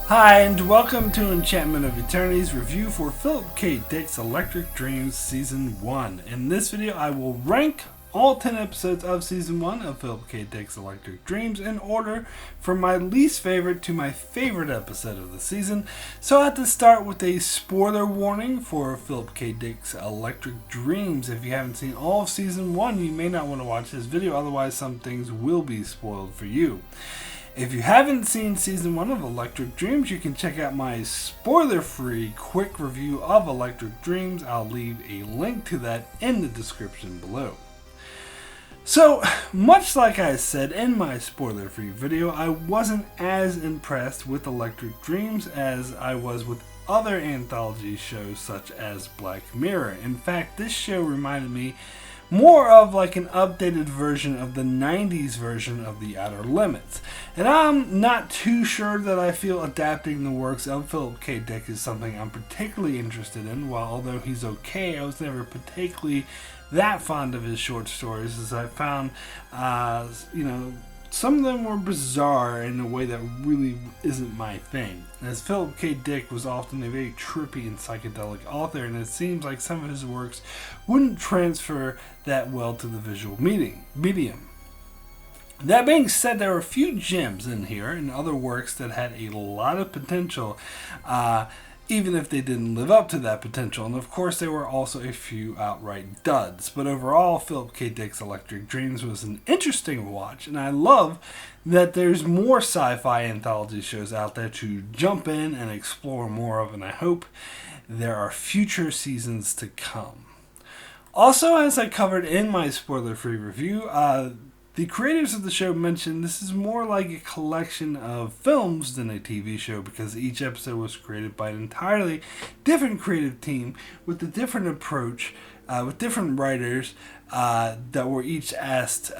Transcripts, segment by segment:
Hi, and welcome to Enchantment of Eternity's review for Philip K. Dick's Electric Dreams Season 1. In this video, I will rank all 10 episodes of Season 1 of Philip K. Dick's Electric Dreams in order from my least favorite to my favorite episode of the season. So I have to start with a spoiler warning for Philip K. Dick's Electric Dreams. If you haven't seen all of Season 1, you may not want to watch this video, otherwise some things will be spoiled for you. If you haven't seen Season 1 of Electric Dreams, you can check out my spoiler-free quick review of Electric Dreams. I'll leave a link to that in the description below. So, much like I said in my spoiler-free video, I wasn't as impressed with Electric Dreams as I was with other anthology shows such as Black Mirror. In fact, this show reminded me more of like an updated version of the 90s version of The Outer Limits. And I'm not too sure that I feel adapting the works of Philip K. Dick is something I'm particularly interested in. While although he's okay, I was never particularly that fond of his short stories, as I found, some of them were bizarre in a way that really isn't my thing. As Philip K. Dick was often a very trippy and psychedelic author, and it seems like some of his works wouldn't transfer that well to the visual medium. That being said, there are a few gems in here and other works that had a lot of potential, even if they didn't live up to that potential. And of course, there were also a few outright duds. But overall, Philip K. Dick's Electric Dreams was an interesting watch, and I love that there's more sci-fi anthology shows out there to jump in and explore more of, and I hope there are future seasons to come. Also, as I covered in my spoiler-free review, the creators of the show mentioned this is more like a collection of films than a TV show, because each episode was created by an entirely different creative team with a different approach, with different writers that were each asked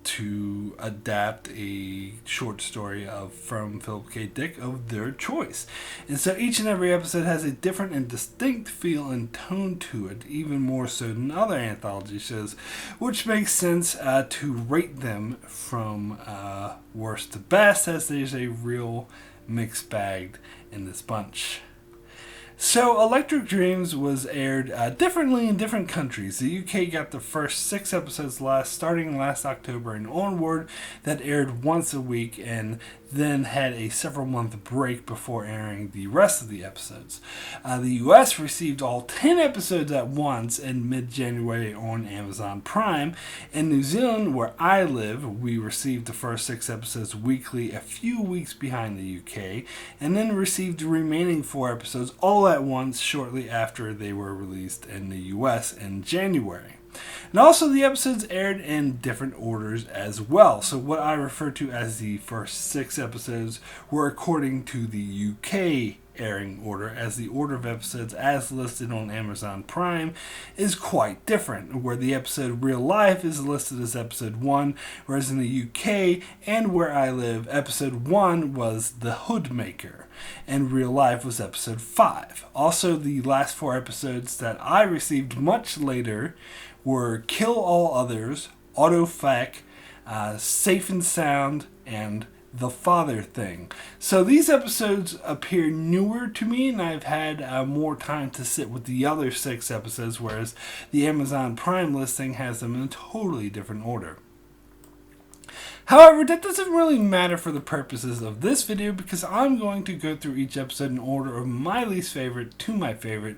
to adapt a short story from Philip K. Dick of their choice. And so each and every episode has a different and distinct feel and tone to it, even more so than other anthology shows, which makes sense to rate them from worst to best, as there's a real mixed bag in this bunch. So, Electric Dreams was aired differently in different countries. The UK got the first 6 episodes starting last October and onward, that aired once a week, and then had a several-month break before airing the rest of the episodes. The US received all 10 episodes at once in mid-January on Amazon Prime. In New Zealand, where I live, we received the first 6 episodes weekly, a few weeks behind the UK, and then received the remaining 4 episodes all at once shortly after they were released in the US in January. And also, the episodes aired in different orders as well. So what I refer to as the first 6 episodes were according to the UK airing order, as the order of episodes as listed on Amazon Prime is quite different, where the episode Real Life is listed as episode 1, whereas in the UK and where I live, episode 1 was The Hoodmaker, and Real Life was episode 5. Also, the last 4 episodes that I received much later were Kill All Others, Autofac, Safe and Sound, and The Father Thing. So these episodes appear newer to me, and I've had more time to sit with the other 6 episodes, whereas the Amazon Prime listing has them in a totally different order. However, that doesn't really matter for the purposes of this video, because I'm going to go through each episode in order of my least favorite to my favorite,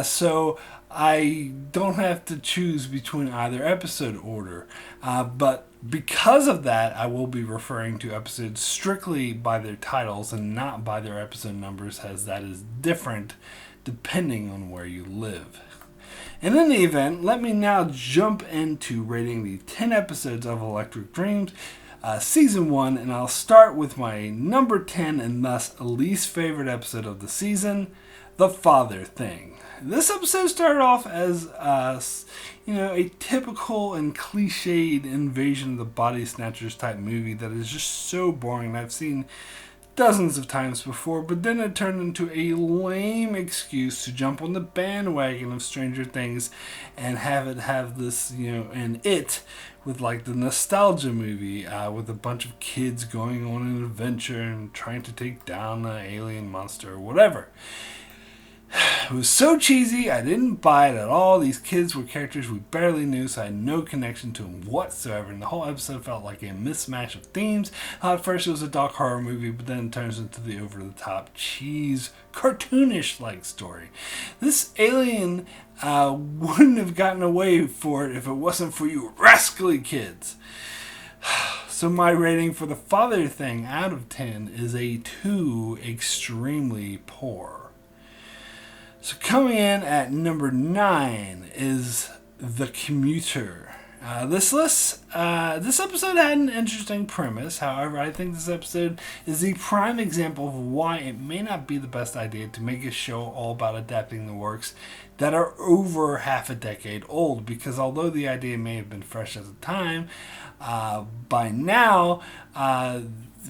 so I don't have to choose between either episode order. But because of that, I will be referring to episodes strictly by their titles and not by their episode numbers, as that is different depending on where you live. And in the event, let me now jump into rating the 10 episodes of Electric Dreams, Season 1, and I'll start with my number 10 and thus least favorite episode of the season, The Father Thing. This episode started off as, a typical and cliched Invasion of the Body Snatchers type movie that is just so boring. I've seen dozens of times before, but then it turned into a lame excuse to jump on the bandwagon of Stranger Things and have it have this, and it with like the nostalgia movie with a bunch of kids going on an adventure and trying to take down an alien monster or whatever. It was so cheesy, I didn't buy it at all. These kids were characters we barely knew, so I had no connection to them whatsoever. And the whole episode felt like a mismatch of themes. At first it was a dark horror movie, but then it turns into the over-the-top cheese, cartoonish-like story. This alien wouldn't have gotten away for it if it wasn't for you rascally kids. So my rating for the father thing out of 10 is a 2, extremely poor. So coming in at number 9 is The Commuter. This episode had an interesting premise. However, I think this episode is the prime example of why it may not be the best idea to make a show all about adapting the works that are over half a decade old. Because although the idea may have been fresh at the time, by now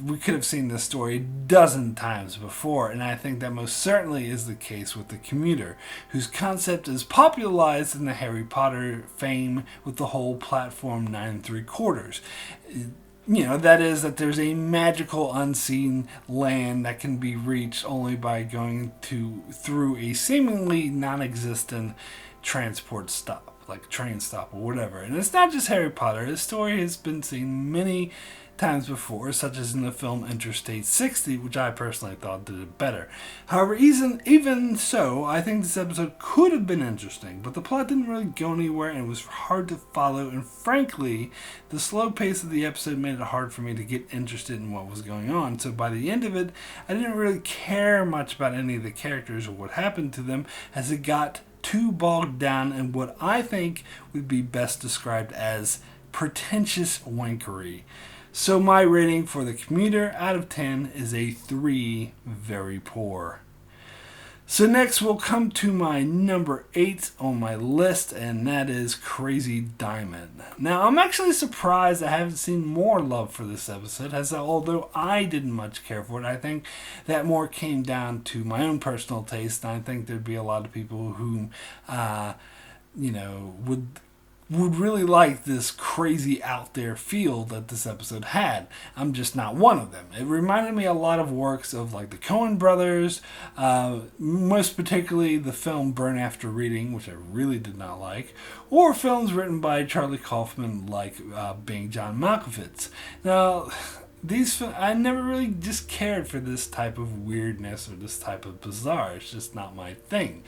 we could have seen this story a dozen times before, and I think that most certainly is the case with The Commuter, whose concept is popularized in the Harry Potter fame with the whole platform 9 3/4. That is that there's a magical unseen land that can be reached only by going through a seemingly non-existent transport stop, like train stop or whatever. And it's not just Harry Potter. This story has been seen many times before, such as in the film Interstate 60, which I personally thought did it better. However, even so, I think this episode could have been interesting, but the plot didn't really go anywhere and it was hard to follow, and frankly, the slow pace of the episode made it hard for me to get interested in what was going on. So by the end of it, I didn't really care much about any of the characters or what happened to them, as it got too bogged down in what I think would be best described as pretentious wankery. So my rating for The Commuter out of 10 is a 3, very poor. So next we'll come to my number 8 on my list, and that is Crazy Diamond. Now I'm actually surprised I haven't seen more love for this episode, as although I didn't much care for it, I think that more came down to my own personal taste, and I think there'd be a lot of people who, would really like this crazy out there feel that this episode had. I'm just not one of them. It reminded me a lot of works of like the Coen brothers, most particularly the film Burn After Reading, which I really did not like, or films written by Charlie Kaufman like Being John Malkovich. Now, I never really just cared for this type of weirdness or this type of bizarre. It's just not my thing.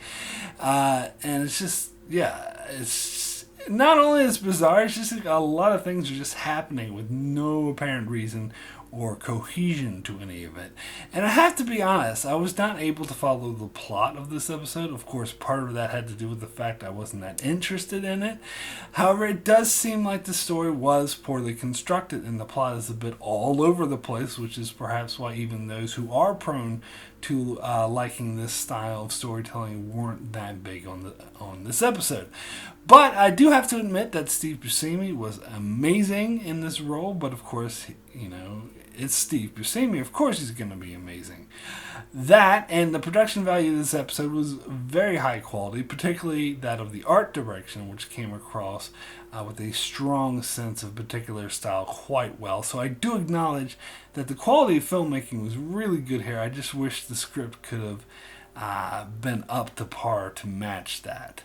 And it's just, it's not only is it bizarre, it's just like a lot of things are just happening with no apparent reason or cohesion to any of it. And I have to be honest, I was not able to follow the plot of this episode. Of course, part of that had to do with the fact I wasn't that interested in it. However, it does seem like the story was poorly constructed and the plot is a bit all over the place, which is perhaps why even those who are prone to liking this style of storytelling weren't that big on this episode. But I do have to admit that Steve Buscemi was amazing in this role, but of course, it's Steve Buscemi. Of course he's going to be amazing. That and the production value of this episode was very high quality, particularly that of the art direction, which came across with a strong sense of particular style quite well. So I do acknowledge that the quality of filmmaking was really good here. I just wish the script could have been up to par to match that.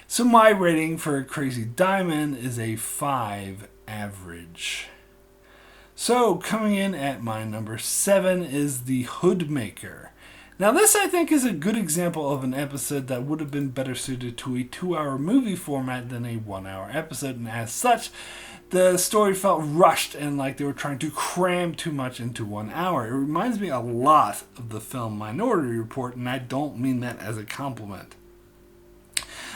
So my rating for Crazy Diamond is a 5 average. So coming in at my number 7 is The Hoodmaker. Now this I think is a good example of an episode that would have been better suited to a 2-hour movie format than a 1-hour episode, and as such, the story felt rushed and like they were trying to cram too much into 1 hour. It reminds me a lot of the film Minority Report, and I don't mean that as a compliment.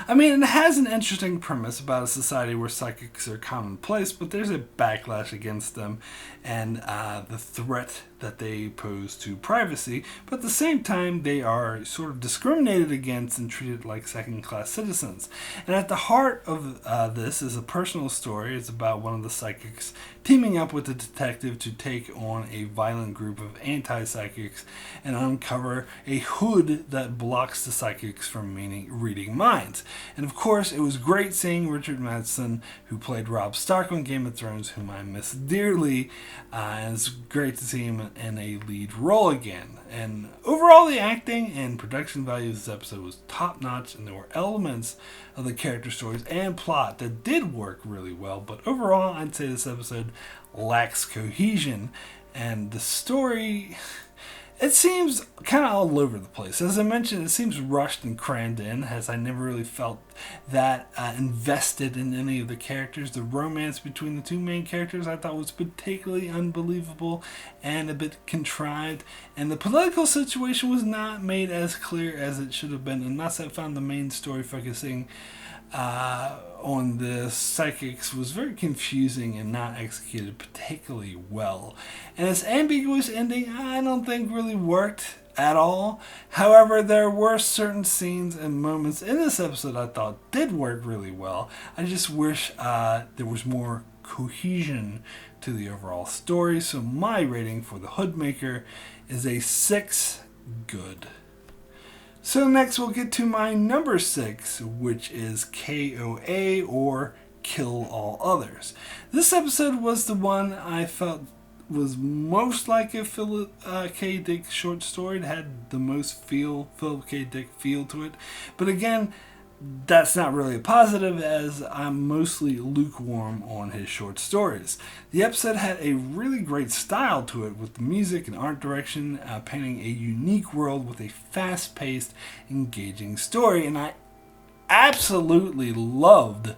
I mean, it has an interesting premise about a society where psychics are commonplace, but there's a backlash against them and the threat that they pose to privacy, but at the same time they are sort of discriminated against and treated like second-class citizens. And at the heart of this is a personal story. It's about one of the psychics teaming up with a detective to take on a violent group of anti-psychics and uncover a hood that blocks the psychics from reading minds. And of course, it was great seeing Richard Madsen, who played Robb Stark on Game of Thrones, whom I miss dearly, and it's great to see him in a lead role again. And overall, the acting and production value of this episode was top-notch, and there were elements of the character stories and plot that did work really well, but overall, I'd say this episode lacks cohesion, and the story, it seems kind of all over the place. As I mentioned, it seems rushed and crammed in, as I never really felt that invested in any of the characters. The romance between the two main characters I thought was particularly unbelievable and a bit contrived, and the political situation was not made as clear as it should have been, and thus I found the main story focusing on the psychics was very confusing and not executed particularly well. And its ambiguous ending, I don't think really worked at all. However, there were certain scenes and moments in this episode I thought did work really well. I just wish there was more cohesion to the overall story. So my rating for The Hoodmaker is a 6 good. So next we'll get to my number 6, which is KOA, or Kill All Others. This episode was the one I felt was most like a Philip K. Dick short story. It had the most Philip K. Dick feel to it. But again, that's not really a positive, as I'm mostly lukewarm on his short stories. The episode had a really great style to it, with the music and art direction painting a unique world with a fast-paced, engaging story, and I absolutely loved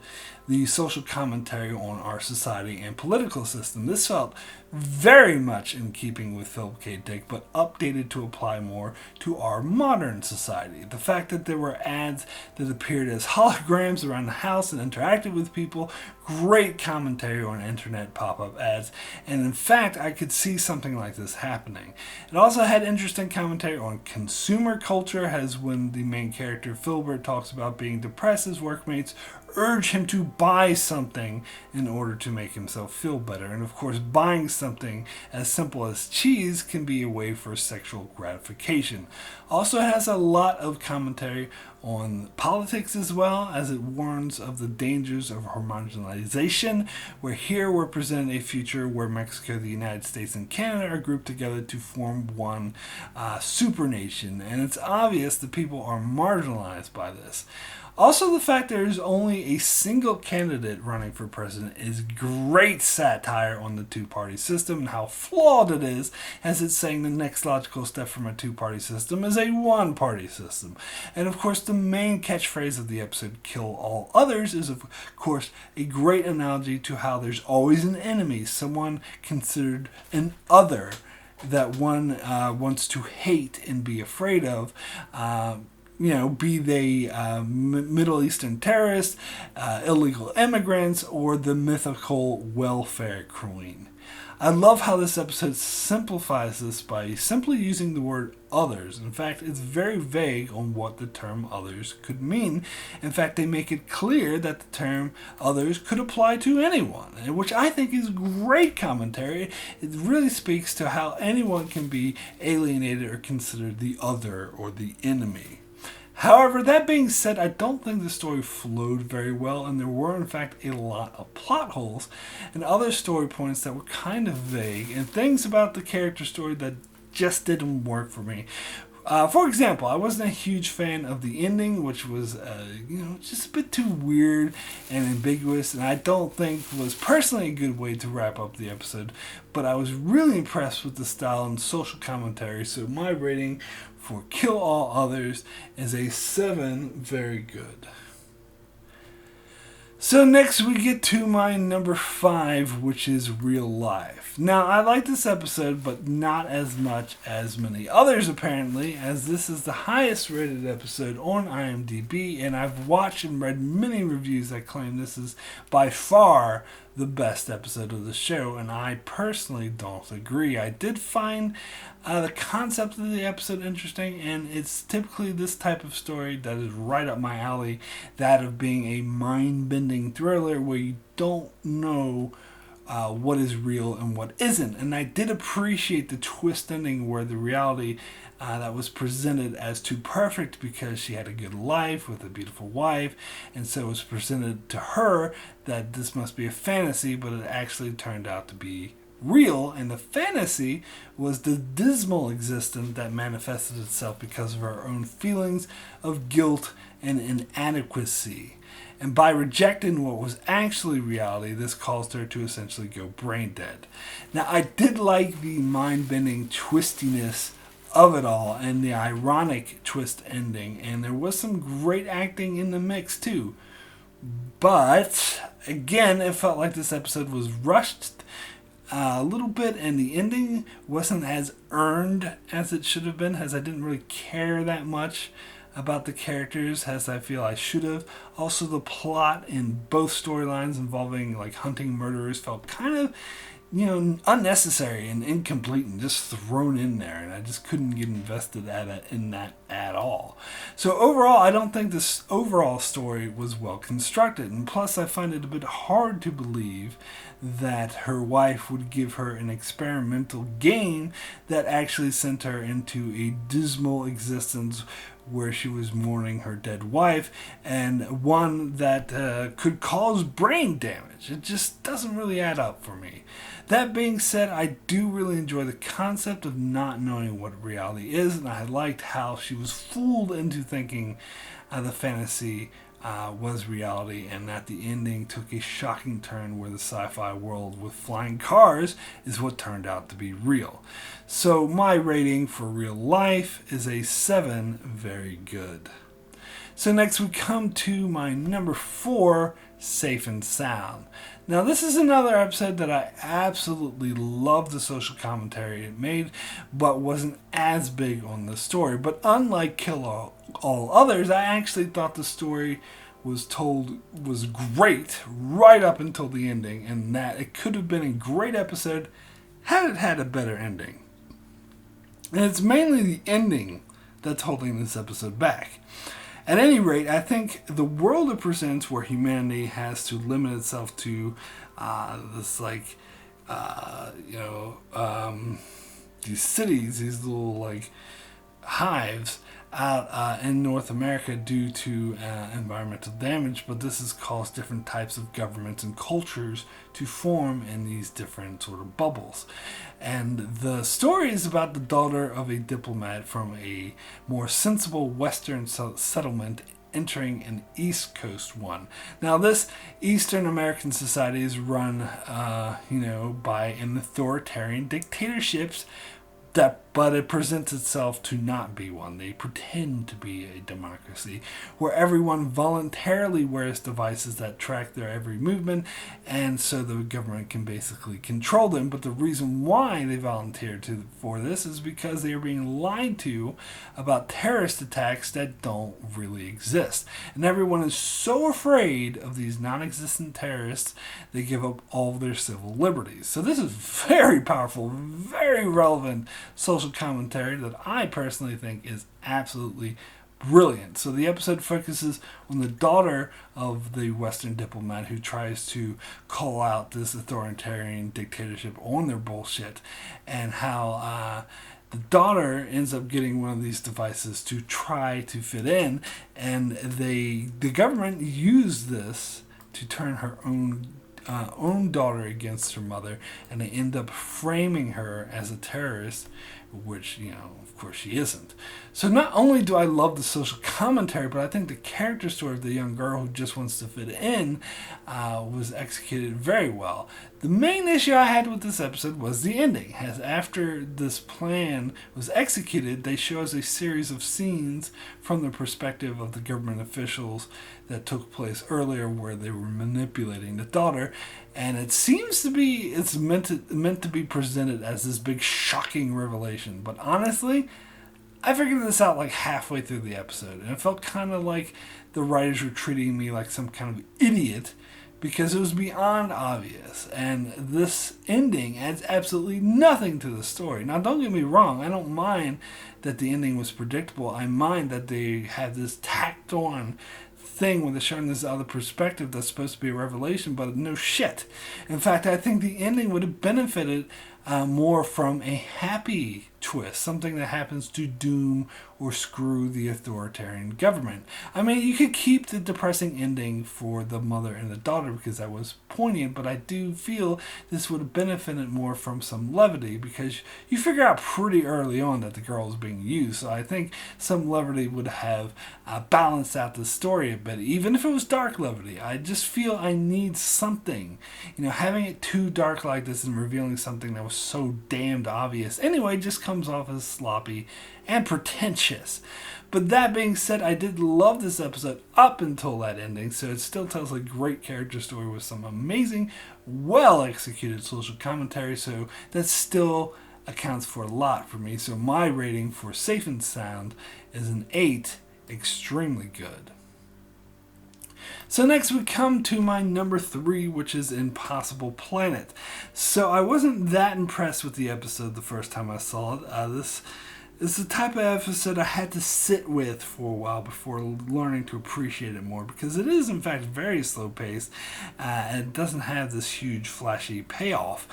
the social commentary on our society and political system. This felt very much in keeping with Philip K. Dick, but updated to apply more to our modern society. The fact that there were ads that appeared as holograms around the house and interacted with people, great commentary on internet pop-up ads, and in fact, I could see something like this happening. It also had interesting commentary on consumer culture, as when the main character, Filbert, talks about being depressed, his workmates urge him to buy something in order to make himself feel better. And of course, buying something as simple as cheese can be a way for sexual gratification. Also, it has a lot of commentary on politics as well, as it warns of the dangers of homogenization, where here we're presented a future where Mexico, the United States, and Canada are grouped together to form one supernation, and it's obvious that people are marginalized by this. Also, the fact there is only a single candidate running for president is great satire on the two-party system and how flawed it is, as it's saying the next logical step from a two-party system is a one-party system. And of course, the main catchphrase of the episode, Kill All Others, is of course a great analogy to how there's always an enemy, someone considered an other that one wants to hate and be afraid of. Be they Middle Eastern terrorists, illegal immigrants, or the mythical welfare queen. I love how this episode simplifies this by simply using the word others. In fact, it's very vague on what the term others could mean. In fact, they make it clear that the term others could apply to anyone, which I think is great commentary. It really speaks to how anyone can be alienated or considered the other or the enemy. However, that being said, I don't think the story flowed very well, and there were in fact a lot of plot holes and other story points that were kind of vague, and things about the character story that just didn't work for me. For example, I wasn't a huge fan of the ending, which was, just a bit too weird and ambiguous, and I don't think was personally a good way to wrap up the episode. But I was really impressed with the style and social commentary, so my rating for Kill All Others is a 7, very good. So next we get to my number 5, which is Real Life. Now, I like this episode, but not as much as many others apparently, as this is the highest rated episode on IMDb, and I've watched and read many reviews that claim this is by far the best episode of the show, and I personally don't agree. I did find the concept of the episode interesting, and it's typically this type of story that is right up my alley, that of being a mind-bending thriller where you don't know what is real and what isn't. And I did appreciate the twist ending where the reality that was presented as too perfect because she had a good life with a beautiful wife, and so it was presented to her that this must be a fantasy, but it actually turned out to be real, and the fantasy was the dismal existence that manifested itself because of her own feelings of guilt and inadequacy. And by rejecting what was actually reality, this caused her to essentially go brain dead. Now, I did like the mind-bending twistiness of it all and the ironic twist ending, and there was some great acting in the mix too. But again, it felt like this episode was rushed a little bit, and the ending wasn't as earned as it should have been, as I didn't really care that much about the characters as I feel I should have. Also, the plot in both storylines involving like hunting murderers felt kind of, unnecessary and incomplete and just thrown in there, and I just couldn't get invested in that at all. So overall, I don't think this overall story was well constructed, and plus I find it a bit hard to believe that her wife would give her an experimental game that actually sent her into a dismal existence where she was mourning her dead wife, and one that could cause brain damage. It just doesn't really add up for me. That being said, I do really enjoy the concept of not knowing what reality is, and I liked how she was fooled into thinking the fantasy was reality, and that the ending took a shocking turn where the sci-fi world with flying cars is what turned out to be real. So my rating for real life is a 7, very good. So next we come to my number 4, Safe and Sound. Now this is another episode that I absolutely loved the social commentary it made, but wasn't as big on the story. But unlike Kill All Others, I actually thought the story was great right up until the ending, and that it could have been a great episode had it had a better ending. And it's mainly the ending that's holding this episode back. At any rate, I think the world it presents, where humanity has to limit itself to these cities, these little hives out in North America due to environmental damage, but this has caused different types of governments and cultures to form in these different sort of bubbles. And the story is about the daughter of a diplomat from a more sensible Western settlement entering an East Coast one. Now, this Eastern American society is run, by an authoritarian dictatorships, but it presents itself to not be one. They pretend to be a democracy where everyone voluntarily wears devices that track their every movement, and so the government can basically control them. But the reason why they volunteer for this is because they are being lied to about terrorist attacks that don't really exist. And everyone is so afraid of these non-existent terrorists, they give up all their civil liberties. So this is very powerful, very relevant social commentary that I personally think is absolutely brilliant. So the episode focuses on the daughter of the Western diplomat who tries to call out this authoritarian dictatorship on their bullshit, and how the daughter ends up getting one of these devices to try to fit in, and the government used this to turn her own daughter against her mother, and they end up framing her as a terrorist, which, of course she isn't. So not only do I love the social commentary, but I think the character story of the young girl who just wants to fit in was executed very well. The main issue I had with this episode was the ending, as after this plan was executed, they show us a series of scenes from the perspective of the government officials that took place earlier, where they were manipulating the daughter, and it seems to be it's meant to be presented as this big shocking revelation. But honestly, I figured this out like halfway through the episode, and it felt kind of like the writers were treating me like some kind of idiot because it was beyond obvious, and this ending adds absolutely nothing to the story. Now, don't get me wrong, I don't mind that the ending was predictable. I mind that they had this tacked on thing where they're showing this other perspective that's supposed to be a revelation, but no shit. In fact, I think the ending would have benefited more from a happy twist, something that happens to doom or screw the authoritarian government. I mean, you could keep the depressing ending for the mother and the daughter because that was poignant, but I do feel this would have benefited more from some levity, because you figure out pretty early on that the girl is being used. So I think some levity would have balanced out the story a bit, even if it was dark levity. I just feel I need something. Having it too dark like this and revealing something that was so damned obvious anyway just comes off as sloppy and pretentious. But that being said, I did love this episode up until that ending, so it still tells a great character story with some amazing, well executed social commentary, so that still accounts for a lot for me. So my rating for Safe and Sound is an 8, extremely good. So next we come to my number 3, which is Impossible Planet. So I wasn't that impressed with the episode the first time I saw it. This is the type of episode I had to sit with for a while before learning to appreciate it more, because it is in fact very slow paced and it doesn't have this huge flashy payoff,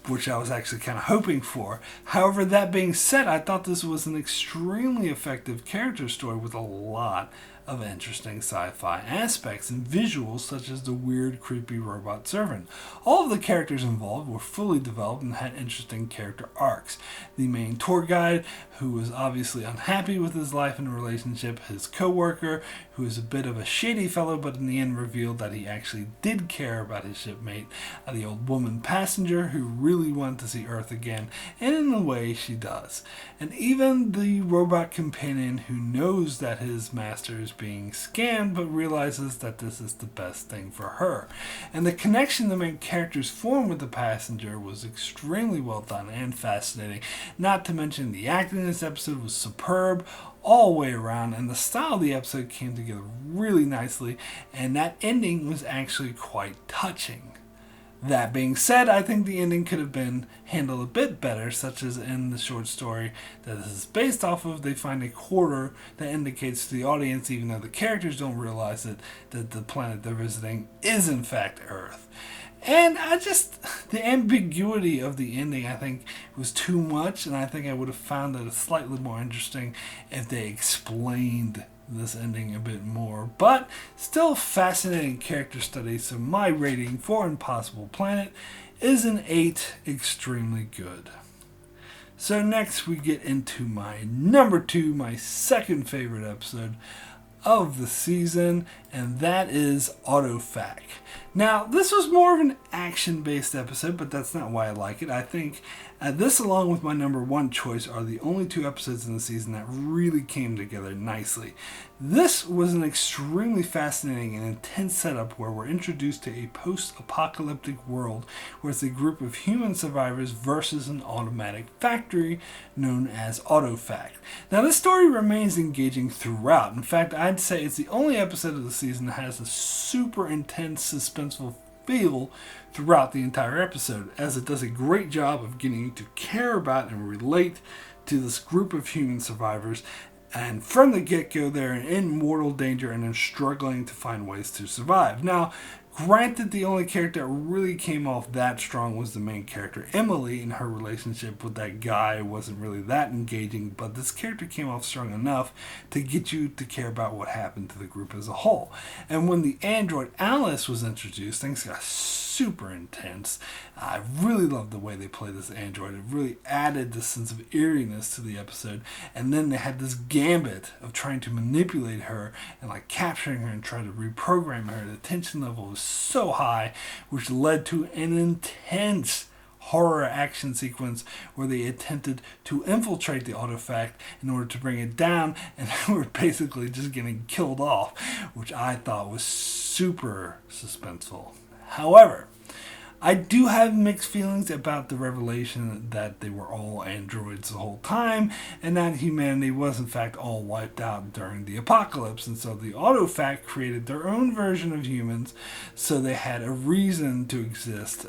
which I was actually kind of hoping for. However, that being said, I thought this was an extremely effective character story with a lot of interesting sci-fi aspects and visuals, such as the weird, creepy robot servant. All of the characters involved were fully developed and had interesting character arcs. The main tour guide, who was obviously unhappy with his life and relationship, his co-worker, who is a bit of a shady fellow but in the end revealed that he actually did care about his shipmate, the old woman passenger who really wanted to see Earth again, and in a way she does. And even the robot companion who knows that his master is being scammed but realizes that this is the best thing for her. And the connection the main characters form with the passenger was extremely well done and fascinating. Not to mention the acting in this episode was superb all the way around, and the style of the episode came together really nicely, and that ending was actually quite touching. That being said, I think the ending could have been handled a bit better, such as in the short story that this is based off of, they find a quarter that indicates to the audience, even though the characters don't realize it, that the planet they're visiting is in fact Earth. And the ambiguity of the ending, I think, was too much, and I think I would have found it slightly more interesting if they explained this ending a bit more. But still fascinating character study, so my rating for Impossible Planet is an 8, extremely good. So next we get into my number 2, my second favorite episode of the season, and that is Autofac. Now, this was more of an action-based episode, but that's not why I like it. I think this, along with my number 1 choice, are the only 2 episodes in the season that really came together nicely. This was an extremely fascinating and intense setup where we're introduced to a post-apocalyptic world where it's a group of human survivors versus an automatic factory known as Autofac. Now, this story remains engaging throughout. In fact, I'd say it's the only episode of the season that has a super intense, suspenseful feel throughout the entire episode, as it does a great job of getting you to care about and relate to this group of human survivors, and from the get-go they're in mortal danger and are struggling to find ways to survive. Now, granted, the only character that really came off that strong was the main character, Emily, and her relationship with that guy wasn't really that engaging, but this character came off strong enough to get you to care about what happened to the group as a whole. And when the android Alice was introduced, things got super intense. I really loved the way they played this android. It really added this sense of eeriness to the episode. And then they had this gambit of trying to manipulate her and capturing her and trying to reprogram her. The tension level was so high, which led to an intense horror action sequence where they attempted to infiltrate the Autofac in order to bring it down, and they were basically just getting killed off, which I thought was super suspenseful. However, I do have mixed feelings about the revelation that they were all androids the whole time, and that humanity was in fact all wiped out during the apocalypse, and so the Autofact created their own version of humans, so they had a reason to exist,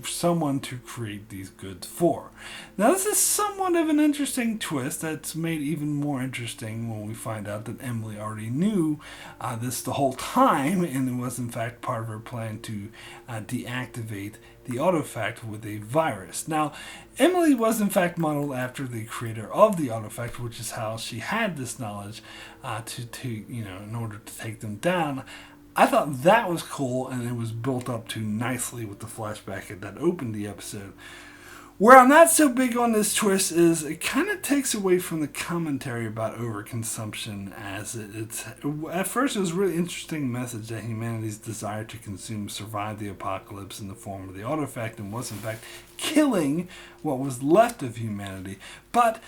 someone to create these goods for. Now this is somewhat of an interesting twist that's made even more interesting when we find out that Emily already knew this the whole time, and it was in fact part of her plan to deactivate the Autofact with a virus. Now, Emily was in fact modeled after the creator of the Autofact, which is how she had this knowledge in order to take them down. I thought that was cool, and it was built up to nicely with the flashback that opened the episode. Where I'm not so big on this twist is it kind of takes away from the commentary about overconsumption, as it's at first it was a really interesting message that humanity's desire to consume survived the apocalypse in the form of the Autofact and was in fact killing what was left of humanity. But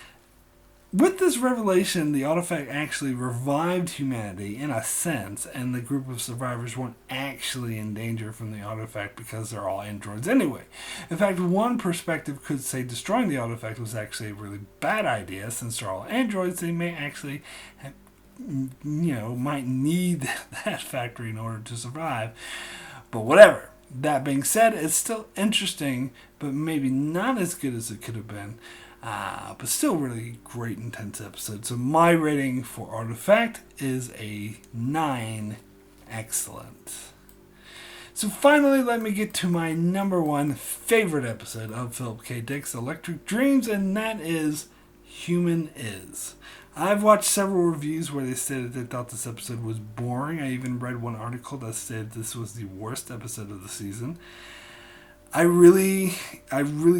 with this revelation, the Autofact actually revived humanity in a sense, and the group of survivors weren't actually in danger from the Autofact because they're all androids anyway. In fact, one perspective could say destroying the Autofact was actually a really bad idea, since they're all androids. They may actually might need that factory in order to survive. But whatever. That being said, it's still interesting, but maybe not as good as it could have been. But still really great, intense episode. So my rating for Autofact is a 9. Excellent. So finally, let me get to my number 1 favorite episode of Philip K. Dick's Electric Dreams, and that is Human Is. I've watched several reviews where they stated they thought this episode was boring. I even read one article that said this was the worst episode of the season. I really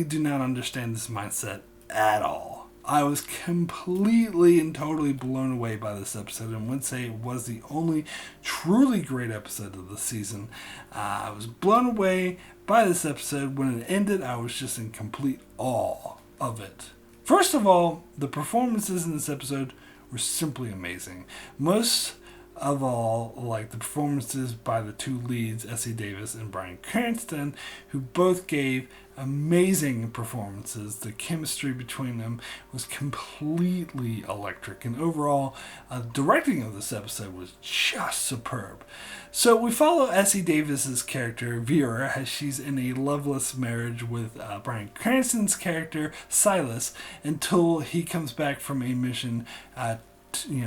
do not understand this mindset at all. I was completely and totally blown away by this episode, and would say it was the only truly great episode of the season. I was blown away by this episode. When it ended, I was just in complete awe of it. First of all, the performances in this episode were simply amazing. Most of all, like the performances by the two leads, Essie Davis and Bryan Cranston, who both gave amazing performances. The chemistry between them was completely electric, and overall, directing of this episode was just superb. So we follow Essie Davis's character Vera as she's in a loveless marriage with Bryan Cranston's character Silas until he comes back from a mission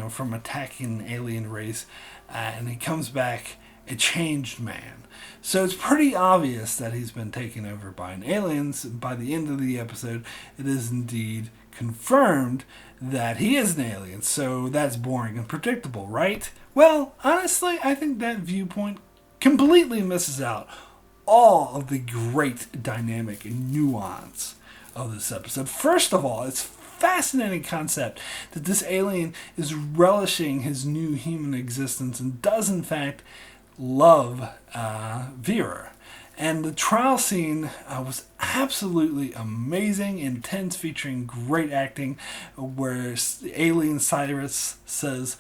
from attacking an alien race, and he comes back a changed man. So it's pretty obvious that he's been taken over by an alien. By the end of the episode, it is indeed confirmed that he is an alien. So that's boring and predictable, right? Well, honestly, I think that viewpoint completely misses out all of the great dynamic and nuance of this episode. First of all, it's fascinating concept that this alien is relishing his new human existence and does in fact love Vera. And the trial scene was absolutely amazing, intense, featuring great acting, where alien Cyrus says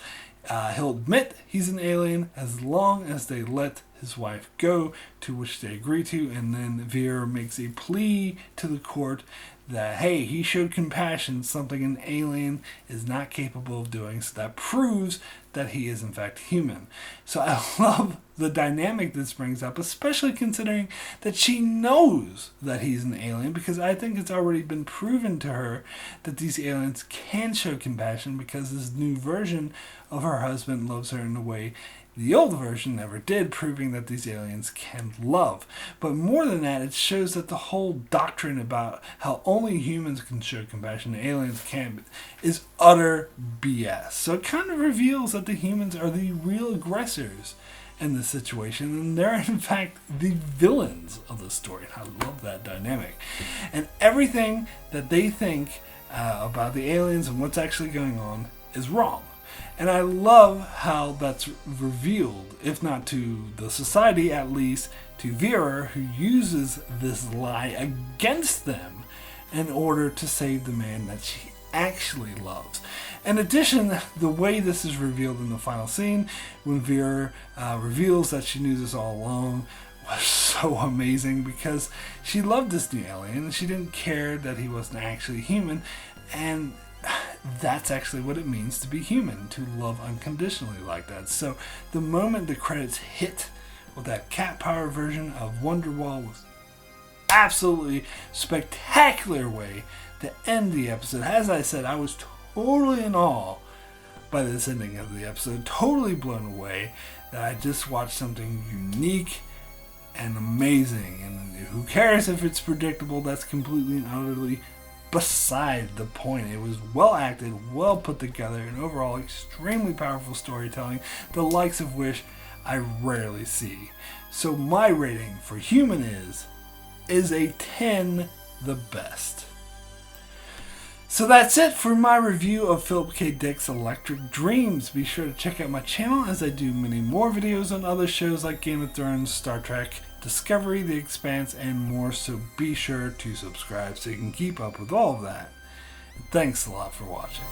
he'll admit he's an alien as long as they let his wife go, to which they agree to, and then Vera makes a plea to the court that, hey, he showed compassion, something an alien is not capable of doing, so that proves that he is in fact human. So I love the dynamic this brings up, especially considering that she knows that he's an alien, because I think it's already been proven to her that these aliens can show compassion, because this new version of her husband loves her in a way the old version never did, proving that these aliens can love. But more than that, it shows that the whole doctrine about how only humans can show compassion and aliens can't is utter BS. So it kind of reveals that the humans are the real aggressors in this situation, and they're in fact the villains of the story. And I love that dynamic. And everything that they think about the aliens and what's actually going on is wrong. And I love how that's revealed, if not to the society, at least to Vera, who uses this lie against them in order to save the man that she actually loves. In addition, the way this is revealed in the final scene, when Vera reveals that she knew this all along, was so amazing because she loved this new alien and she didn't care that he wasn't actually human, and that's actually what it means to be human, to love unconditionally like that. So the moment the credits hit with that cat power version of Wonderwall was absolutely spectacular way to end the episode. As I said, I was totally in awe by this ending of the episode, totally blown away that I just watched something unique and amazing. And who cares if it's predictable? That's completely and utterly beside the point. It was well acted, well put together, and overall extremely powerful storytelling, the likes of which I rarely see. So my rating for Human is a 10 the best. So that's it for my review of Philip K. Dick's Electric Dreams. Be sure to check out my channel as I do many more videos on other shows like Game of Thrones, Star Trek, Discovery, The Expanse, and more, so be sure to subscribe so you can keep up with all of that. Thanks a lot for watching.